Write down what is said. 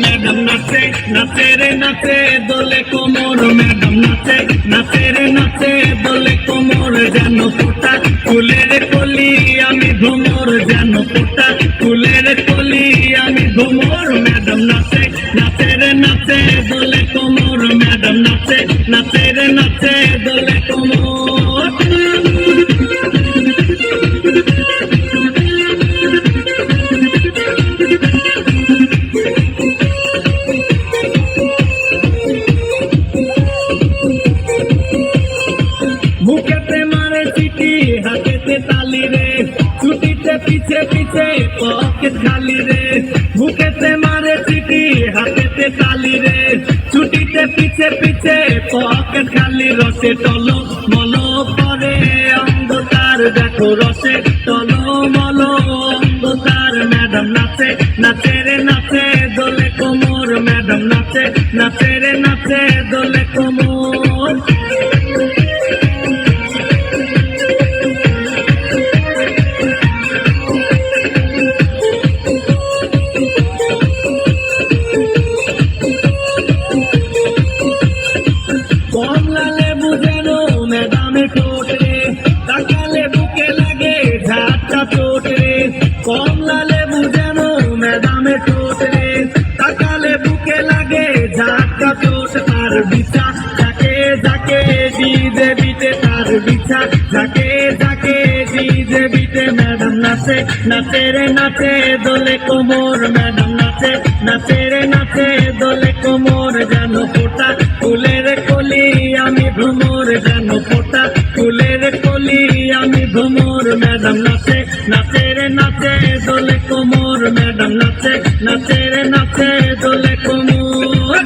Madam নাচে নাচে রে নাচে দোলে কোমর, ম্যাডাম নাচে নাচে রে নাচে দোলে কোমর, যেন ফোটা ফুলের কলি আমি ভ্রমর, যেন ফোটা ফুলের কলি আমি ভ্রমর। ম্যাডাম নাচে নাচে রে নাচে দোলে কোমর, ম্যাডাম নাচে নাচে রে নাচে দোলে কোমর। মুখেতে মারে চিঠি হাতেতে তালি রে, ছুটিতে পিছে পিছে পকেট খালি রে। মুখেতে মারে চিঠি হাতেতে তালি রে, ছুটিতে পিছে পিছে পকেট খালি। রসে টলো মলো করে অন্ধকার, দেখো রসে টলো মলো অন্ধকার। ম্যাডাম নাচে নাচে রে নাচে দোলে কোমর, ম্যাডাম নাচে নাচে রে নাচে দোলে কোমর। কমলা লেবু যেন ম্যাডামে ঠোঁট রে, তাকালে বুকে লাগে ঝাঁটা চোট রে। কমলা লেবু যেন ম্যাডামে ঠোঁট রে, তাকালে বুকে লাগে ঝাঁটা চোট। তার বিছা যাকে যাকে ডিজে বিটে, তার বিছা যাকে যাকে ডিজে বিটে। ম্যাডাম নাচে নাচে রে নাচে দোলে কোমর, ম্যাডাম নাচে নাচে রে নাচে দোলে কোমর, যেন ফোটা ফুলের কলি আমি ভ্রমর, যেন ফোটা ফুলের কলি আমি ভ্রমর। ম্যাডাম নাচে নাচে রে নাচে দোলে কোমর, ম্যাডাম নাচে নাচে রে নাচে দোলে কোমর।